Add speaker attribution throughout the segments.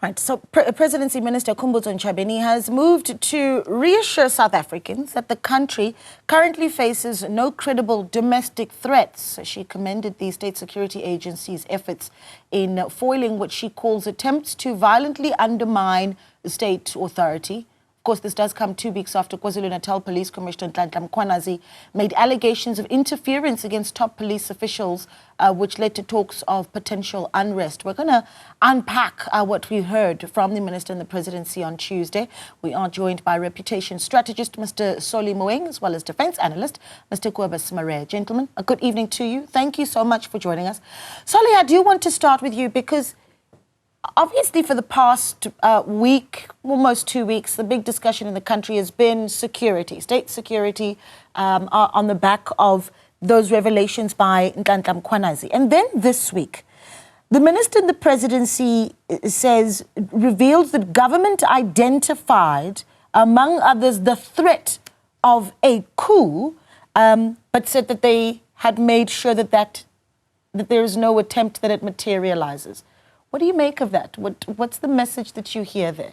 Speaker 1: Right, so Presidency Minister Khumbudzo Ntshavheni has moved to reassure South Africans that the country currently faces no credible domestic threats. She commended the state security agency's efforts in foiling what she calls attempts to violently undermine state authority. Of course, this does come 2 weeks after KwaZulu-Natal Police Commissioner Nhlanhla Mkhwanazi made allegations of interference against top police officials, which led to talks of potential unrest. We're going to unpack what we heard from the Minister and the Presidency on Tuesday. We are joined by reputation strategist Mr. Solly Moeng, as well as defence analyst Mr. Kobus Maree. Gentlemen, a good evening to you. Thank you so much for joining us. Solly, I do want to start with you because obviously, for the past week, almost 2 weeks, the big discussion in the country has been security, state security, on the back of those revelations by Nhlanhla Mkhwanazi. And then this week, the Minister in the Presidency reveals that government identified, among others, the threat of a coup, but said that they had made sure that there is no attempt that it materializes. What do you make of that? What's the message that you hear there?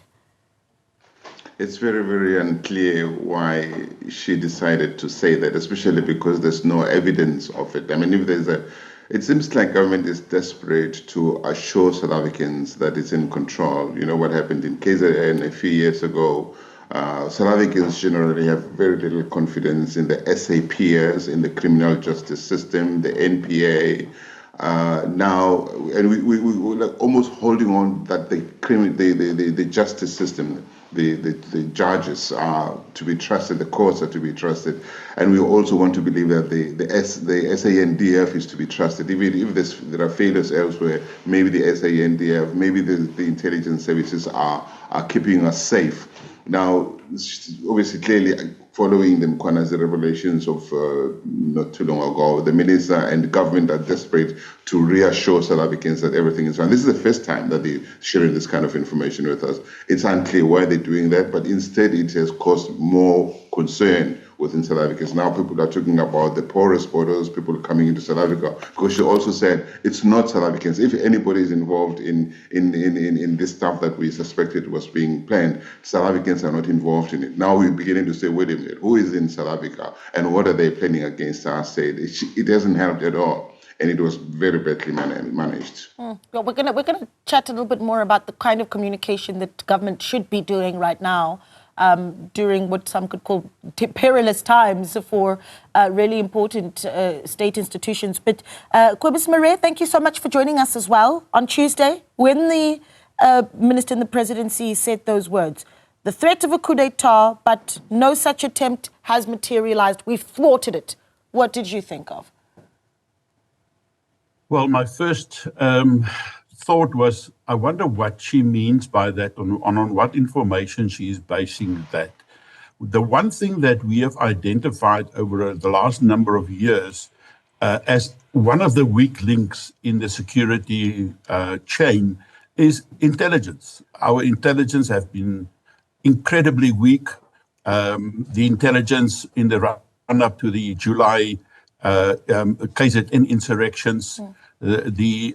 Speaker 2: It's very, very unclear why she decided to say that, especially because there's no evidence of it. I mean, it seems like government is desperate to assure South Africans that it's in control. You know what happened in KZN a few years ago. South Africans generally have very little confidence in the SAPs, in the criminal justice system, the NPA. Now, and we're almost holding on that the justice system, the judges are to be trusted, the courts are to be trusted, and we also want to believe that the SANDF is to be trusted. Even if there are failures elsewhere, maybe the SANDF, maybe the intelligence services are keeping us safe. Now, obviously, clearly, following the Mkhwanazi revelations of not too long ago, the minister and the government are desperate to reassure South Africans that everything is fine. This is the first time that they're sharing this kind of information with us. It's unclear why they're doing that, but instead it has caused more concern within South Africans. Now people are talking about the poorest borders, people coming into South Africa, because she also said it's not South Africans. If anybody is involved in this stuff that we suspected was being planned, South Africans are not involved in it. Now we're beginning to say, wait a minute, who is in South Africa and what are they planning against our state? It hasn't helped at all. And it was very badly managed. Well,
Speaker 1: we're gonna chat a little bit more about the kind of communication that government should be doing right now during what some could call perilous times for really important state institutions. But Kobus Maree, thank you so much for joining us as well on Tuesday when the Minister in the Presidency said those words. The threat of a coup d'etat, but no such attempt has materialized. We've thwarted it. What did you think of?
Speaker 3: Well, my first thought was, I wonder what she means by that, on what information she is basing that. The one thing that we have identified over the last number of years as one of the weak links in the security chain is intelligence. Our intelligence has been incredibly weak. The intelligence in the run-up to the July KZN insurrections, the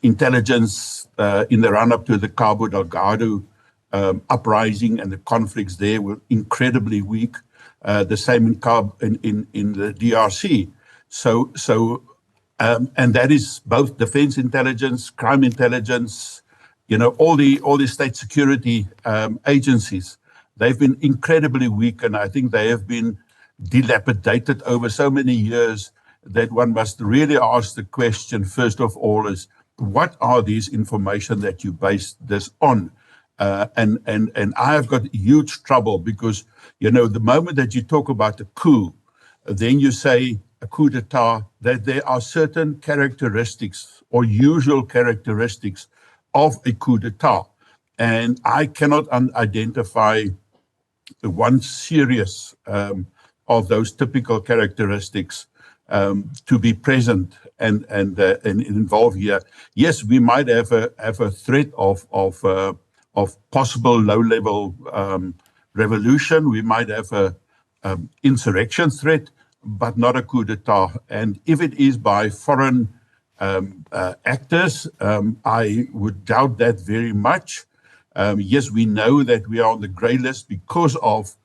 Speaker 3: intelligence in the run-up to the Cabo Delgado uprising and the conflicts there were incredibly weak. The same in the DRC. And that is both defense intelligence, crime intelligence, you know, all the state security agencies. They've been incredibly weak, and I think they have been dilapidated over so many years that one must really ask the question, first of all, is what are these information that you base this on? And I have got huge trouble because, you know, the moment that you talk about a coup, then you say a coup d'etat, that there are certain characteristics or usual characteristics of a coup d'etat. And I cannot identify one serious of those typical characteristics to be present and involved here. Yes, we might have a threat of possible low-level revolution. We might have a insurrection threat, but not a coup d'etat. And if it is by foreign actors, I would doubt that very much. Yes, we know that we are on the grey list because of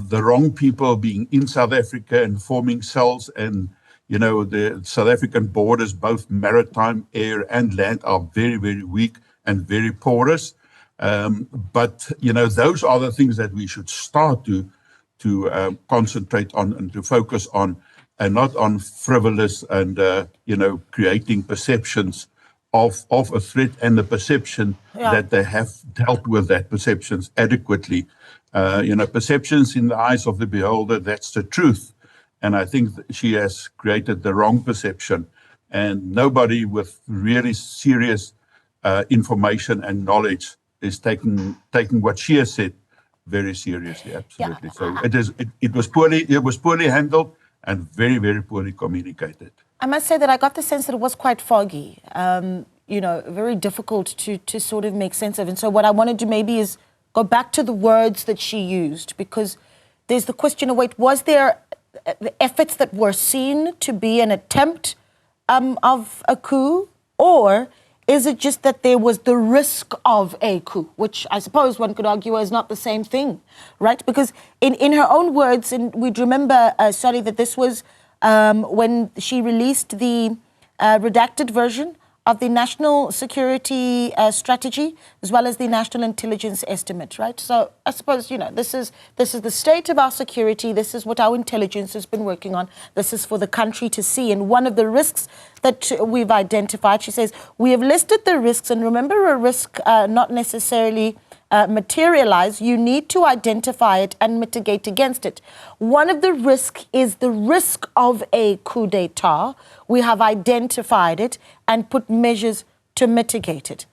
Speaker 3: the wrong people being in South Africa and forming cells, and the South African borders, both maritime, air and land, are very, very weak and very porous. But those are the things that we should start to concentrate on and to focus on, and not on frivolous and creating perceptions of a threat, and the perception that they have dealt with that perceptions adequately. Perceptions in the eyes of the beholder, that's the truth. And I think that she has created the wrong perception, and nobody with really serious information and knowledge is taking what she has said very seriously. Absolutely. Yeah. So it was poorly handled and very, very poorly communicated.
Speaker 1: I must say that I got the sense that it was quite foggy, very difficult to sort of make sense of. And so what I wanted to maybe is go back to the words that she used, because there's the question of, wait, was there the efforts that were seen to be an attempt of a coup, or is it just that there was the risk of a coup, which I suppose one could argue is not the same thing, right? Because in her own words, and we'd remember, sorry, that this was when she released the redacted version of the National Security Strategy, as well as the National Intelligence Estimate, right? So I suppose, this is the state of our security. This is what our intelligence has been working on. This is for the country to see. And one of the risks that we've identified, she says, we have listed the risks. And remember, a risk not necessarily materialize, you need to identify it and mitigate against it. One of the risks is the risk of a coup d'etat. We have identified it and put measures to mitigate it.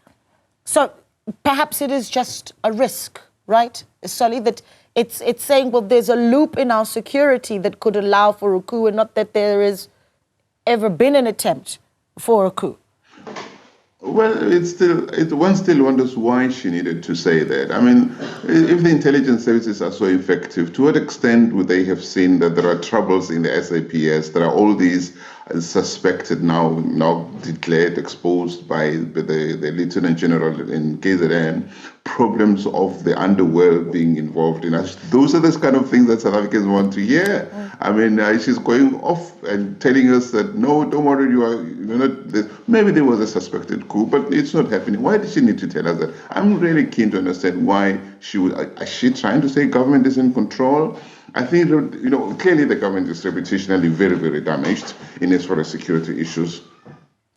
Speaker 1: So perhaps it is just a risk, right, Solly, that it's saying, well, there's a loop in our security that could allow for a coup, and not that there has ever been an attempt for a coup.
Speaker 2: Well, one still wonders why she needed to say that. I mean, if the intelligence services are so effective, to what extent would they have seen that there are troubles in the SAPS? There are all these suspected, now declared, exposed by the Lieutenant General in KZN, problems of the underworld being involved in us. Those are the kind of things that South Africans want to hear. I mean, she's going off and telling us that, no, don't worry, you're not this. Maybe there was a suspected coup, but it's not happening. Why did she need to tell us that? I'm really keen to understand why she would. Is she trying to say government is in control? I think, clearly the government is reputationally very, very damaged in as far as security issues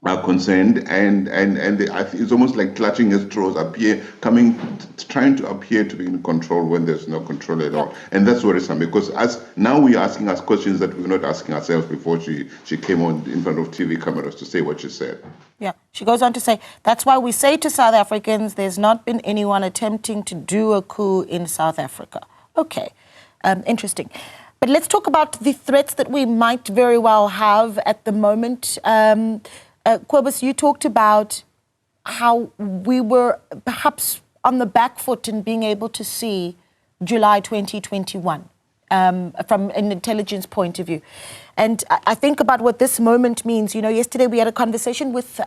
Speaker 2: are concerned, and I think it's almost like clutching at straws, trying to appear to be in control when there's no control at all. And that's worrisome, because now we're asking us questions that we were not asking ourselves before she came on in front of TV cameras to say what she said.
Speaker 1: Yeah, she goes on to say, that's why we say to South Africans, there's not been anyone attempting to do a coup in South Africa. Okay. Interesting. But let's talk about the threats that we might very well have at the moment. Kobus, you talked about how we were perhaps on the back foot in being able to see July 2021 from an intelligence point of view. And I think about what this moment means. Yesterday we had a conversation with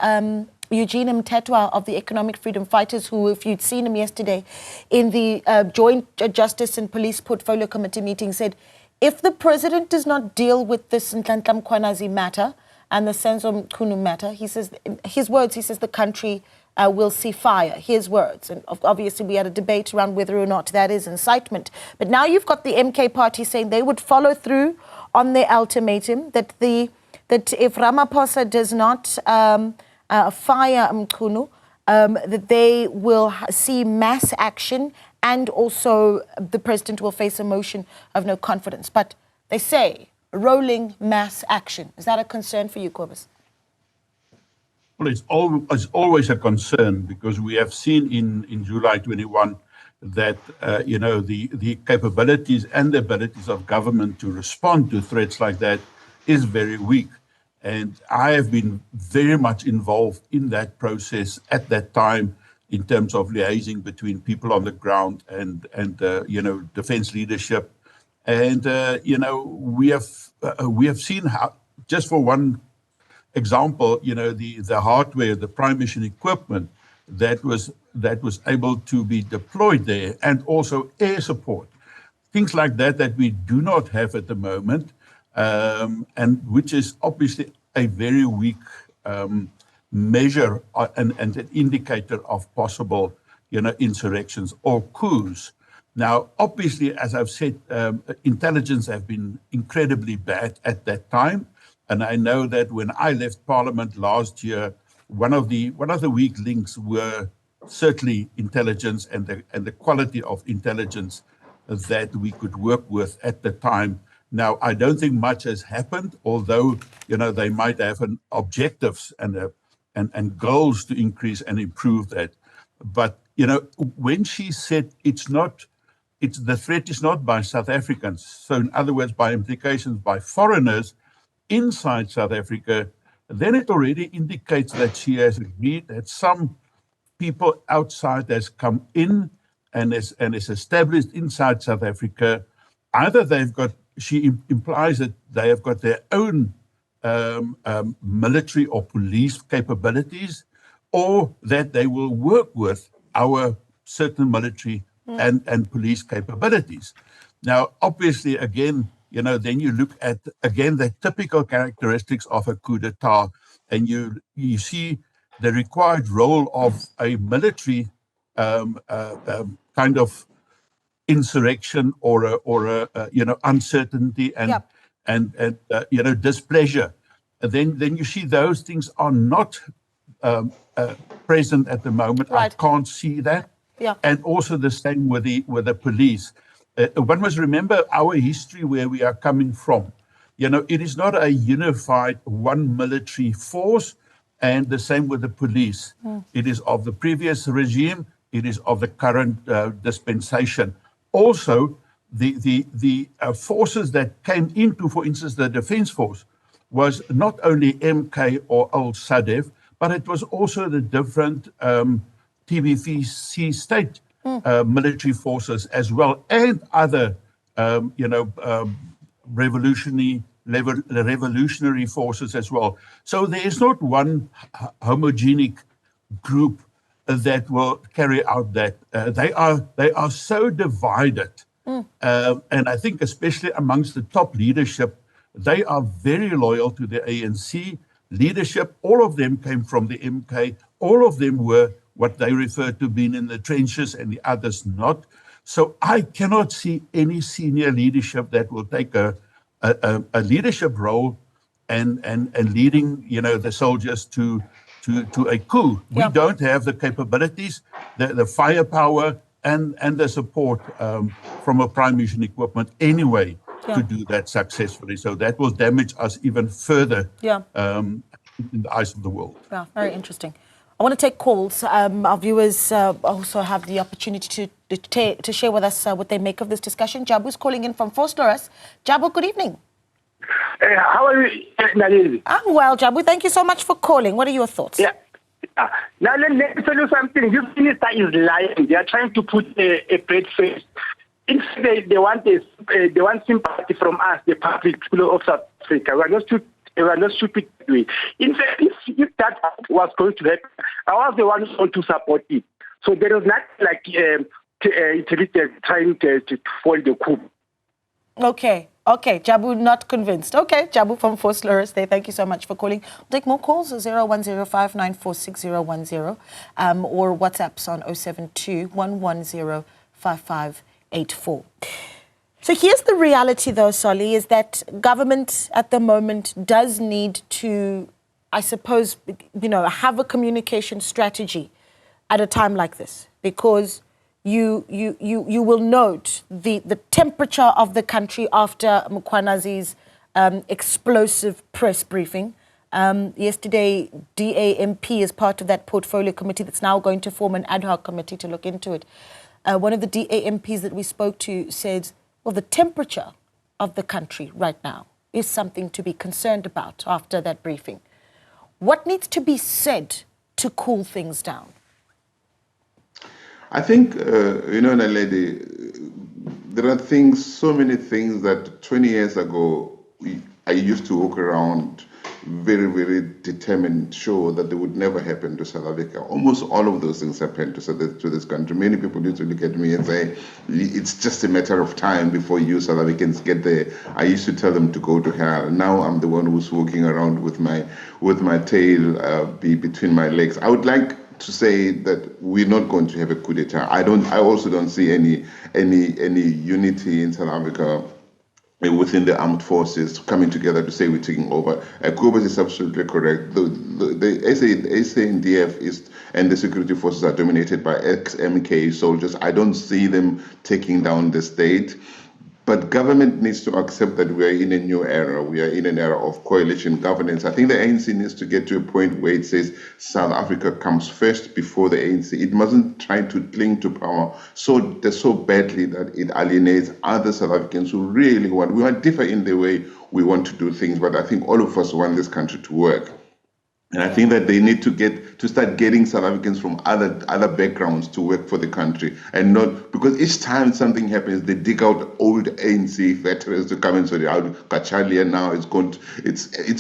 Speaker 1: Eugene Mtetwa of the Economic Freedom Fighters, who, if you'd seen him yesterday in the Joint Justice and Police Portfolio Committee meeting, said, if the president does not deal with this Nhlanhla Mkhwanazi matter and the Senzo Mchunu matter, he says, his words, he says, the country will see fire. His words. And obviously we had a debate around whether or not that is incitement. But now you've got the MK party saying they would follow through on their ultimatum, that if Ramaphosa does not fire Mchunu, that they will see mass action, and also the president will face a motion of no confidence. But they say rolling mass action. Is that a concern for you, Kobus?
Speaker 3: Well, it's always a concern, because we have seen in July 21 that the capabilities and the abilities of government to respond to threats like that is very weak. And I have been very much involved in that process at that time, in terms of liaising between people on the ground and defense leadership. And, we have seen how, just for one example, the hardware, the prime mission equipment that was that was able to be deployed there, and also air support. Things like that we do not have at the moment, and which is obviously a very weak measure and an indicator of possible, insurrections or coups. Now, obviously, as I've said, intelligence have been incredibly bad at that time, and I know that when I left Parliament last year, one of the weak links were certainly intelligence and the quality of intelligence that we could work with at the time. Now, I don't think much has happened, although they might have objectives and goals to increase and improve that. But when she said the threat is not by South Africans, so in other words, by implications by foreigners inside South Africa, then it already indicates that she has agreed that some people outside has come in and is established inside South Africa. Either she implies that they have got their own military or police capabilities, or that they will work with our certain military and police capabilities. Now, obviously, again, then you look at, again, the typical characteristics of a coup d'etat, and you see the required role of a military kind of insurrection or a uncertainty and displeasure. And then you see those things are not present at the moment. Right. I can't see that. Yeah. And also the same with the police. One must remember our history, where we are coming from. It is not a unified one military force, and the same with the police. It is of the previous regime. It is of the current dispensation. Also, the forces that came into, for instance, the Defence Force, was not only MK or old SADF, but it was also the different TBVC state military forces as well, and other, revolutionary forces as well. So there is not one homogenic group that will carry out that. They are so divided, and I think especially amongst the top leadership, they are very loyal to the ANC leadership. All of them came from the MK. All of them were what they refer to being in the trenches, and the others not. So I cannot see any senior leadership that will take a leadership role and leading the soldiers to a coup. Yeah. We don't have the capabilities, the firepower, and the support from a prime mission equipment anyway to do that successfully. So that will damage us even further in the eyes of the world.
Speaker 1: Yeah, very interesting. I want to take calls. Our viewers also have the opportunity to share with us what they make of this discussion. Jabu's calling in from Vosloorus. Jabu, good evening.
Speaker 4: How are you, Nhlanhla?
Speaker 1: I'm well, Jabu. Thank you so much for calling. What are your thoughts?
Speaker 4: Yeah. Now, let me tell you something. This minister is lying. They are trying to put a great face. Instead, they want sympathy from us, the public people of South Africa. We are not stupid. In fact, if that was going to happen, I was the one who wanted to support it. So there is not like trying to foil the coup.
Speaker 1: Okay, Jabu, not convinced. Okay, Jabu from Vosloorus there. Thank you so much for calling. We'll take more calls, 01059461010, or WhatsApps on 072-110-5584. So here's the reality, though, Solly, is that government at the moment does need to, I suppose, have a communication strategy at a time like this, because you will note the temperature of the country after Mkhwanazi's explosive press briefing. Yesterday, DAMP is part of that portfolio committee that's now going to form an ad hoc committee to look into it. One of the DAMPs that we spoke to said, well, the temperature of the country right now is something to be concerned about after that briefing. What needs to be said to cool things down?
Speaker 2: I think, Naledi, there are so many things that 20 years ago, I used to walk around very, very determined, sure that they would never happen to South Africa. Almost all of those things happened to this country. Many people used to look at me and say, it's just a matter of time before you South Africans get there. I used to tell them to go to hell. Now I'm the one who's walking around with my tail between my legs. I would like to say that we're not going to have a coup d'etat. I also don't see any unity in South Africa within the armed forces coming together to say we're taking over. Khumbudzo is absolutely correct. The SANDF and the security forces are dominated by ex-MK soldiers. I don't see them taking down the state. But government needs to accept that we are in a new era. We are in an era of coalition governance. I think the ANC needs to get to a point where it says South Africa comes first before the ANC. It mustn't try to cling to power so badly that it alienates other South Africans who really want. We might differ in the way we want to do things, but I think all of us want this country to work. And I think that they need to start getting South Africans from other backgrounds to work for the country, and not because each time something happens, they dig out old ANC veterans to come and say, Kachalia now it's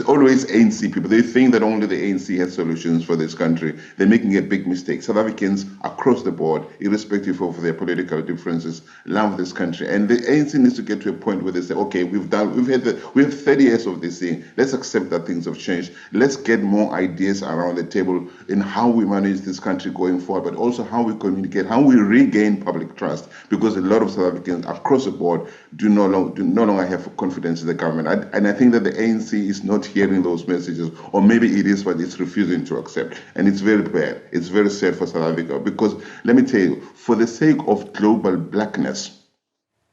Speaker 2: always ANC people. They think that only the ANC has solutions for this country. They're making a big mistake. South Africans across the board, irrespective of their political differences, love this country. And the ANC needs to get to a point where they say, okay, we have 30 years of this thing. Let's accept that things have changed. Let's get more ideas around the table in how we manage this country going forward, but also how we communicate, how we regain public trust, because a lot of South Africans across the board do no longer have confidence in the government. And I think that the ANC is not hearing those messages, or maybe it is, but it's refusing to accept. And it's very bad. It's very sad for South Africa, because let me tell you, for the sake of global blackness,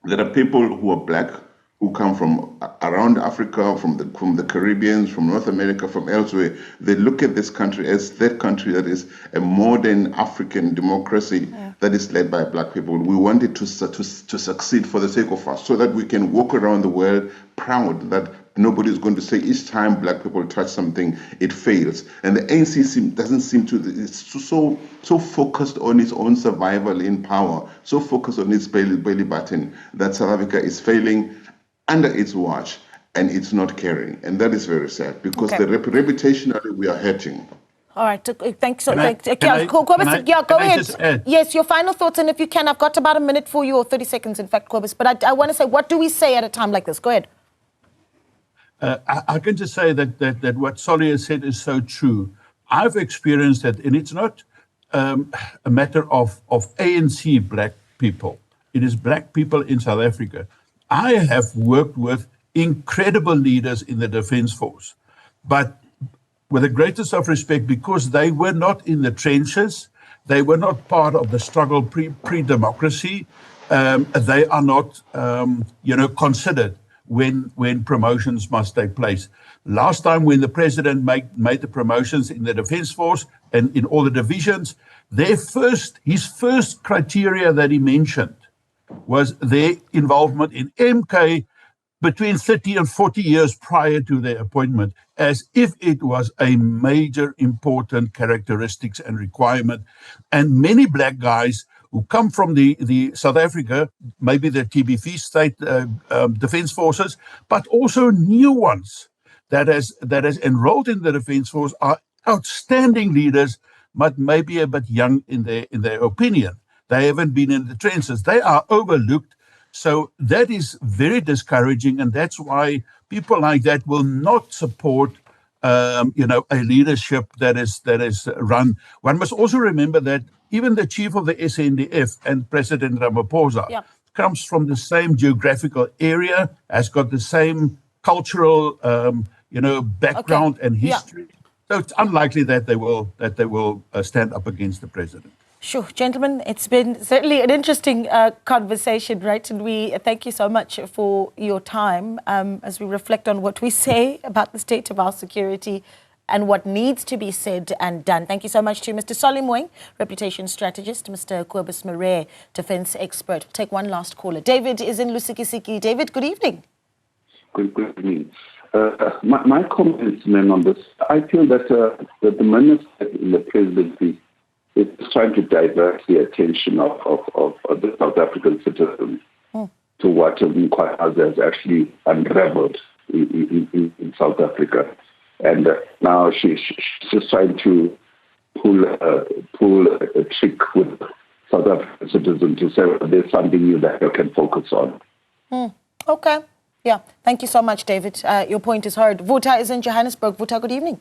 Speaker 2: there are people who are black, who come from around Africa, from the Caribbean, from North America, from elsewhere. They look at this country as that country that is a modern African democracy that is led by black people. We want it to succeed for the sake of us, so that we can walk around the world proud that nobody is going to say each time black people touch something, it fails. And the ANC doesn't seem to, it's so focused on its own survival in power, so focused on its belly button, that South Africa is failing under its watch, and it's not caring. And that is very sad, because the reputationally we are hurting.
Speaker 1: All right, thanks. Go ahead. Yes, your final thoughts, and if you can, I've got about a minute for you, or 30 seconds, in fact, Khumbudzo. But I want to say, what do we say at a time like this? Go ahead.
Speaker 3: I can just say that what Solly has said is so true. I've experienced that, and it's not a matter of ANC black people. It is black people in South Africa. I have worked with incredible leaders in the Defence Force, but with the greatest of respect, because they were not in the trenches, they were not part of the struggle pre-democracy, they are not, considered when promotions must take place. Last time when the president made the promotions in the Defence Force and in all the divisions, his first criteria that he mentioned was their involvement in MK between 30 and 40 years prior to their appointment, as if it was a major important characteristics and requirement. And many black guys who come from the South Africa, maybe the TBV state defense forces, but also new ones that has enrolled in the defense force, are outstanding leaders, but maybe a bit young in their opinion. They haven't been in the trenches. They are overlooked. So that is very discouraging, and that's why people like that will not support, a leadership that is run. One must also remember that even the chief of the SANDF and President Ramaphosa comes from the same geographical area, has got the same cultural, background and history. So it's unlikely that they will stand up against the president.
Speaker 1: Sure, gentlemen, it's been certainly an interesting conversation, right? And we thank you so much for your time as we reflect on what we say about the state of our security and what needs to be said and done. Thank you so much to Mr. Solly Moeng, reputation strategist, Mr. Khumbudzo Ntshavheni, defense expert. We'll take one last caller. David is in Lusikisiki. David, good evening.
Speaker 5: Good evening. My comments, ma'am, on this, I feel that the minister in the presidency is trying to divert the attention of the South African citizens to what Mkhwanazi has actually unraveled in South Africa. And now she's just trying to pull a trick with South African citizens to say there's something new that you can focus on.
Speaker 1: Okay. Yeah. Thank you so much, David. Your point is heard. Vuta is in Johannesburg. Vuta, good evening.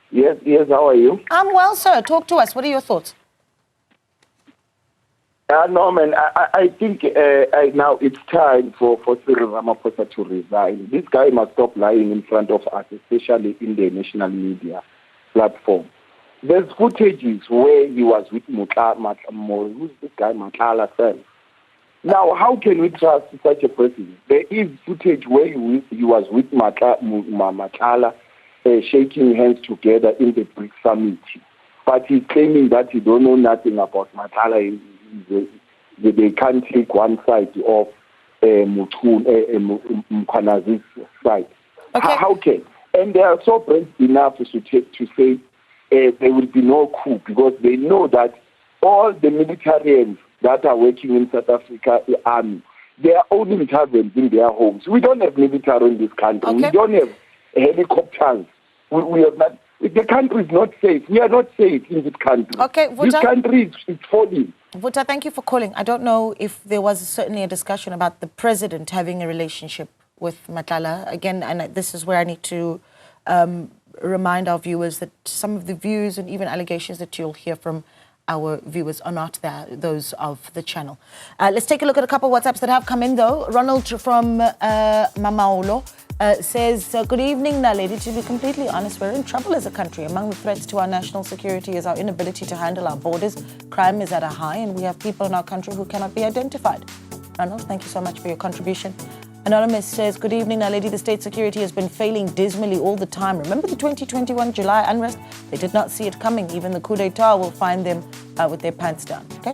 Speaker 6: Yes, how are you?
Speaker 1: I'm well, sir. Talk to us. What are your thoughts?
Speaker 6: Norman, I think now it's time for Cyril Ramaphosa to resign. This guy must stop lying in front of us, especially in the national media platform. There's footages where he was with Nhlanhla, who's this guy, Nhlanhla? Now, how can we trust such a president? There is footage where he was with Nhlanhla shaking hands together in the BRICS summit. But he's claiming that he don't know nothing about Nhlanhla. They can't take one side of Mkhwanazi's side.
Speaker 1: Okay.
Speaker 6: How can? And they are so brave enough to say there will be no coup because they know that all the militarians that are working in South Africa, the army, they are owning taverns in their homes. We don't have military in this country.
Speaker 1: Okay.
Speaker 6: We don't have helicopters. We have not. The country is not safe. We are not safe in this country.
Speaker 1: Okay, Vuta.
Speaker 6: This country is falling.
Speaker 1: Vuta, thank you for calling. I don't know if there was certainly a discussion about the president having a relationship with Nhlanhla. Again, and this is where I need to remind our viewers that some of the views and even allegations that you'll hear from our viewers are not those of the channel. Let's take a look at a couple of WhatsApps that have come in, though. Ronald from Mamaulo says, good evening, Naledi. To be completely honest, we're in trouble as a country. Among the threats to our national security is our inability to handle our borders. Crime is at a high, and we have people in our country who cannot be identified. Ronald, thank you so much for your contribution. Anonymous says, good evening, Naledi. The state security has been failing dismally all the time. Remember the 2021 July unrest? They did not see it coming. Even the coup d'etat will find them with their pants down. Okay?